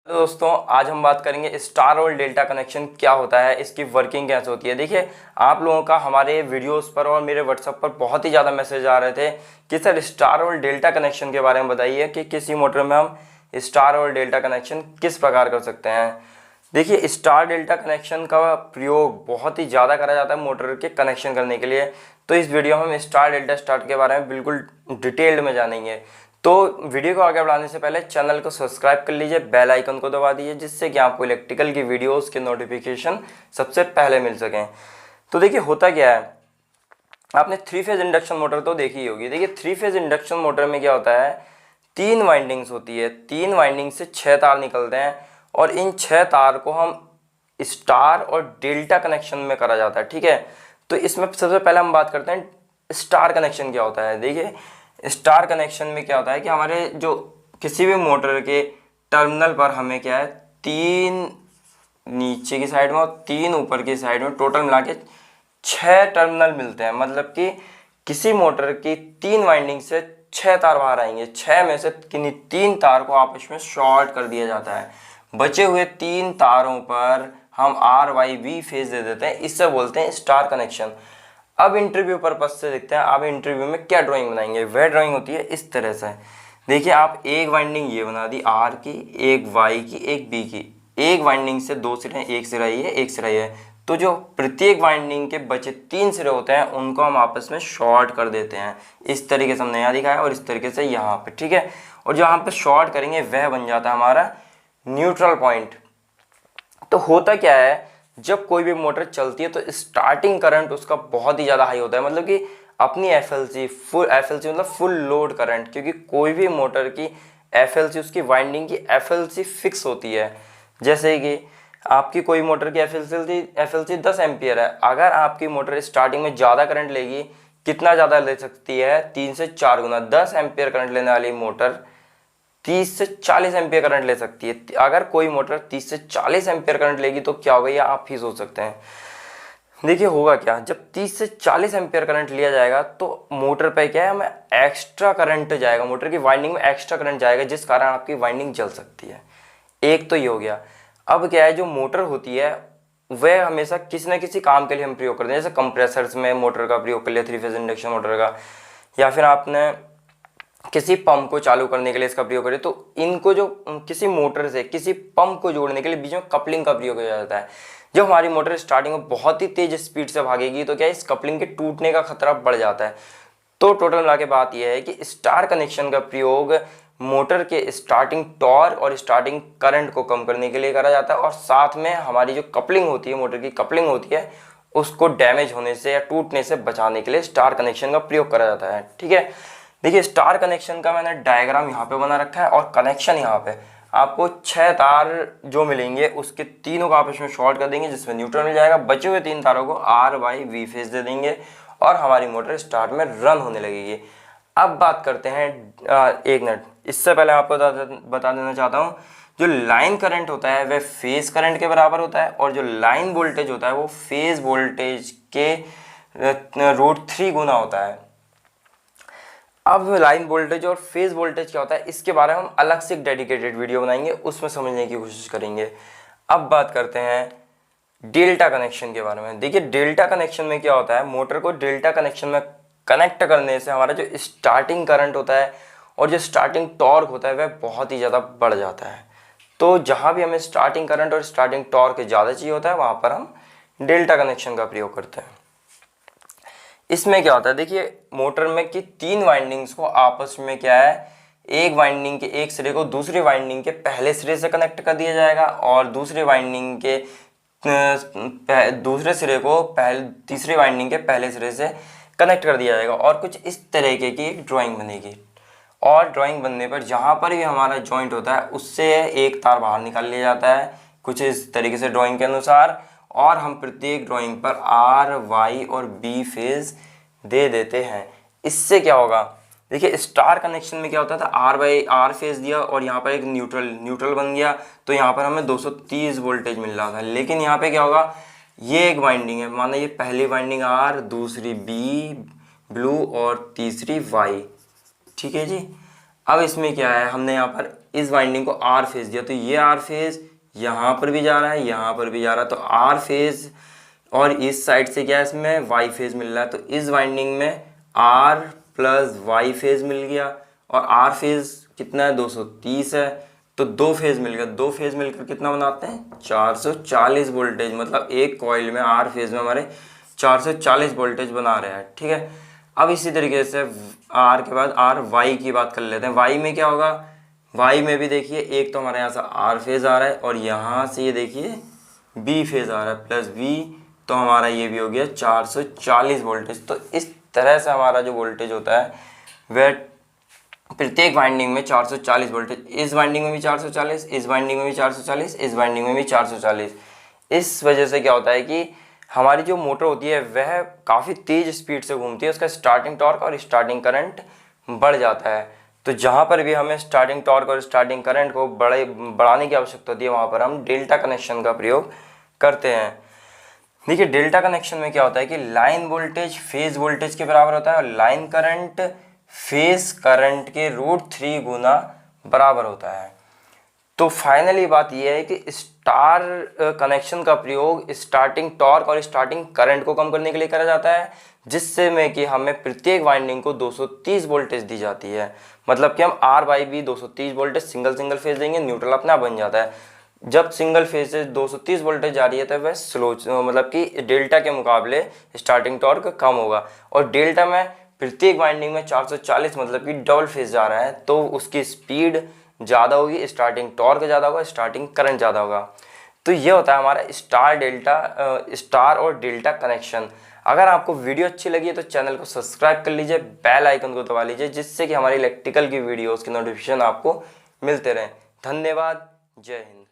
तो दोस्तों आज हम बात करेंगे स्टार और डेल्टा कनेक्शन क्या होता है, इसकी वर्किंग कैसे होती है। देखिए आप लोगों का हमारे वीडियोस पर और मेरे व्हाट्सएप पर बहुत ही ज़्यादा मैसेज आ रहे थे कि सर स्टार और डेल्टा कनेक्शन के बारे में बताइए कि किसी मोटर में हम स्टार और डेल्टा कनेक्शन किस प्रकार कर सकते हैं। देखिए स्टार डेल्टा कनेक्शन का प्रयोग बहुत ही ज़्यादा करा जाता है मोटर के कनेक्शन करने के लिए। तो इस वीडियो में हम स्टार डेल्टा स्टार्ट के बारे में बिल्कुल डिटेल्ड में जानेंगे। तो वीडियो को आगे बढ़ाने से पहले चैनल को सब्सक्राइब कर लीजिए, बेल आइकन को दबा दीजिए, जिससे कि आपको इलेक्ट्रिकल की वीडियोस के नोटिफिकेशन सबसे पहले मिल सकें। तो देखिए होता क्या है, आपने 3 फेज इंडक्शन मोटर तो देखी ही होगी। देखिए 3 फेज इंडक्शन मोटर में क्या होता है, 3 वाइंडिंग्स होती है, 3 वाइंडिंग से 6 तार निकलते हैं और इन 6 तार को हम स्टार और डेल्टा कनेक्शन में करा जाता है। ठीक है, तो इसमें सबसे पहले हम बात करते हैं स्टार कनेक्शन क्या होता है। देखिए स्टार कनेक्शन में क्या होता है कि हमारे जो किसी भी मोटर के टर्मिनल पर हमें क्या है, 3 नीचे की साइड में और 3 ऊपर की साइड में टोटल मिला के 6 टर्मिनल मिलते हैं। मतलब कि किसी मोटर की 3 वाइंडिंग से 6 तार बाहर आएंगे, 6 में से किन्हीं 3 तार को आपस में शॉर्ट कर दिया जाता है। बचे हुए 3 तारों पर हम आर वाई वी फेज दे देते हैं, इससे बोलते हैं स्टार कनेक्शन। अब इंटरव्यू पर्पज से देखते हैं आप इंटरव्यू में क्या ड्राइंग बनाएंगे। वह ड्राइंग होती है इस तरह से। देखिए आप एक वाइंडिंग ये बना दी आर की, एक वाई की, एक बी की। एक वाइंडिंग से 2 सिरे हैं, एक सिरा ये है, एक सिरा ये है। तो जो प्रत्येक वाइंडिंग के बचे 3 सिरे होते हैं उनको हम आपस में शॉर्ट कर देते हैं। इस तरीके से हमने यहाँ दिखाया और इस तरीके से यहाँ पे। ठीक है, और जहाँ पे शॉर्ट करेंगे वह बन जाता है हमारा न्यूट्रल पॉइंट। तो होता क्या है, जब कोई भी मोटर चलती है तो स्टार्टिंग करंट उसका बहुत ही ज़्यादा हाई होता है। मतलब कि अपनी एफएलसी मतलब फुल लोड करंट, क्योंकि कोई भी मोटर की एफएलसी उसकी वाइंडिंग की एफएलसी फिक्स होती है। जैसे कि आपकी कोई मोटर की एफएलसी 10 एम्पियर है। अगर आपकी मोटर स्टार्टिंग में ज़्यादा करंट लेगी, कितना ज़्यादा ले सकती है, 3 से 4 गुना। 10 एम्पियर करंट लेने वाली मोटर 30 से 40 एम्पियर करंट ले सकती है। अगर कोई मोटर 30 से 40 एम्पियर करंट लेगी तो क्या होगा, ये आप ही सोच सकते हैं। देखिए होगा क्या, जब 30 से 40 एम्पियर करंट लिया जाएगा तो मोटर पे क्या है, हमें एक्स्ट्रा करंट जाएगा, मोटर की वाइंडिंग में एक्स्ट्रा करंट जाएगा, जिस कारण आपकी वाइंडिंग जल सकती है। एक तो ये हो गया। अब क्या है, जो मोटर होती है वह हमेशा किसी न किसी काम के लिए हम प्रयोग करते हैं। जैसे कंप्रेसर्स में मोटर का प्रयोग कर लिया, 3 फेज इंडक्शन मोटर का, या फिर आपने किसी पंप को चालू करने के लिए इसका प्रयोग करें। तो इनको जो किसी मोटर से किसी पंप को जोड़ने के लिए बीच में कपलिंग का प्रयोग किया जाता है। जब हमारी मोटर स्टार्टिंग में बहुत ही तेज स्पीड से भागेगी तो क्या इस कपलिंग के टूटने का खतरा बढ़ जाता है। तो टोटल मिला के बात यह है कि स्टार कनेक्शन का प्रयोग मोटर के स्टार्टिंग टॉर्क और स्टार्टिंग करंट को कम करने के लिए करा जाता है, और साथ में हमारी जो कपलिंग होती है, मोटर की कपलिंग होती है, उसको डैमेज होने से या टूटने से बचाने के लिए स्टार कनेक्शन का प्रयोग करा जाता है। ठीक है, देखिए स्टार कनेक्शन का मैंने डायग्राम यहाँ पे बना रखा है और कनेक्शन यहाँ पे। आपको 6 तार जो मिलेंगे उसके तीनों को आपस में शॉर्ट कर देंगे, जिसमें न्यूट्रल मिल जाएगा। बचे हुए 3 तारों को आर वाई वी फेज दे देंगे और हमारी मोटर स्टार्ट में रन होने लगेगी। अब बात करते हैं एक मिनट, इससे पहले आपको बता देना चाहता हूँ, जो लाइन करंट होता है वह फेज करंट के बराबर होता है, और जो लाइन वोल्टेज होता है वो फेज वोल्टेज के √3 गुना होता है। अब लाइन वोल्टेज और फेज वोल्टेज क्या होता है इसके बारे में हम अलग से एक डेडिकेटेड वीडियो बनाएंगे, उसमें समझने की कोशिश करेंगे। अब बात करते हैं डेल्टा कनेक्शन के बारे में। देखिए डेल्टा कनेक्शन में क्या होता है, मोटर को डेल्टा कनेक्शन में कनेक्ट करने से हमारा जो स्टार्टिंग करंट होता है और जो स्टार्टिंग टॉर्क होता है वह बहुत ही ज़्यादा बढ़ जाता है। तो जहाँ भी हमें स्टार्टिंग करंट और स्टार्टिंग टॉर्क ज़्यादा चाहिए होता है वहाँ पर हम डेल्टा कनेक्शन का प्रयोग करते हैं। इसमें क्या होता है, देखिए मोटर में कि 3 वाइंडिंग्स को आपस में क्या है, एक वाइंडिंग के एक सिरे को दूसरी वाइंडिंग के पहले सिरे से कनेक्ट कर दिया जाएगा और दूसरे वाइंडिंग के दूसरे सिरे को तीसरी वाइंडिंग के पहले सिरे से कनेक्ट कर दिया जाएगा, और कुछ इस तरीके की एक ड्राइंग बनेगी। और ड्राइंग बनने पर जहाँ पर भी हमारा जॉइंट होता है उससे एक तार बाहर निकाल लिया जाता है कुछ इस तरीके से ड्राइंग के अनुसार, और हम प्रत्येक ड्राइंग पर आर वाई और बी फेज दे देते हैं। इससे क्या होगा, देखिए स्टार कनेक्शन में क्या होता था, आर फेज दिया और यहाँ पर एक न्यूट्रल बन गया, तो यहाँ पर हमें 230 वोल्टेज मिल रहा था। लेकिन यहाँ पे क्या होगा, ये एक वाइंडिंग है, माना ये पहली वाइंडिंग आर, दूसरी बी ब्लू और तीसरी वाई। ठीक है जी। अब इसमें क्या है, हमने यहाँ पर इस वाइंडिंग को आर फेज दिया, तो ये आर फेज यहाँ पर भी जा रहा है, यहाँ पर भी जा रहा है, तो आर फेज और इस साइड से क्या है इसमें वाई फेज मिल रहा है। तो इस वाइंडिंग में आर प्लस वाई फेज मिल गया और आर फेज कितना है 230 है, तो दो फेज मिल गया। दो फेज मिलकर कितना बनाते हैं 440 वोल्टेज, मतलब एक कॉइल में आर फेज में हमारे 440 वोल्टेज बना रहे हैं। ठीक है, अब इसी तरीके से आर के बाद आर वाई की बात कर लेते हैं। वाई में क्या होगा, वाई में भी देखिए एक तो हमारे यहाँ से आर फेज आ रहा है और यहाँ से ये देखिए बी फेज आ रहा है प्लस वी, तो हमारा ये भी हो गया 440 वोल्टेज। तो इस तरह से हमारा जो वोल्टेज होता है वह प्रत्येक वाइंडिंग में 440 वोल्टेज, इस वाइंडिंग में भी 440, इस वाइंडिंग में भी 440, इस वाइंडिंग में भी 440। इस वजह से क्या होता है कि हमारी जो मोटर होती है वह काफ़ी तेज़ स्पीड से घूमती है, उसका स्टार्टिंग टॉर्क और स्टार्टिंग करंट बढ़ जाता है। तो जहाँ पर भी हमें स्टार्टिंग टॉर्क और स्टार्टिंग करंट को बढ़ाने की आवश्यकता होती है वहाँ पर हम डेल्टा कनेक्शन का प्रयोग करते हैं। देखिए डेल्टा कनेक्शन में क्या होता है कि लाइन वोल्टेज फेज वोल्टेज के बराबर होता है और लाइन करंट फेज करंट के √3 गुना बराबर होता है। तो फाइनली बात यह है कि स्टार कनेक्शन का प्रयोग स्टार्टिंग टॉर्क और स्टार्टिंग करंट को कम करने के लिए करा जाता है, जिससे में कि हमें प्रत्येक वाइंडिंग को 230 वोल्टेज दी जाती है। मतलब कि हम R Y B 230 voltage single phase देंगे, न्यूट्रल अपना बन जाता है। जब सिंगल फेज से 230 वोल्टेज जा रही है तो वह स्लो, मतलब कि डेल्टा के मुकाबले स्टार्टिंग टॉर्क कम होगा। और डेल्टा में प्रत्येक वाइंडिंग में 440 मतलब कि डबल फेज जा रहा है, तो उसकी स्पीड ज़्यादा होगी, स्टार्टिंग टॉर्क ज़्यादा होगा, स्टार्टिंग करंट ज़्यादा होगा। तो ये होता है हमारा स्टार और डेल्टा कनेक्शन। अगर आपको वीडियो अच्छी लगी है तो चैनल को सब्सक्राइब कर लीजिए, बेल आइकन को दबा लीजिए, जिससे कि हमारी इलेक्ट्रिकल की वीडियोस के नोटिफिकेशन आपको मिलते रहें। धन्यवाद, जय हिंद।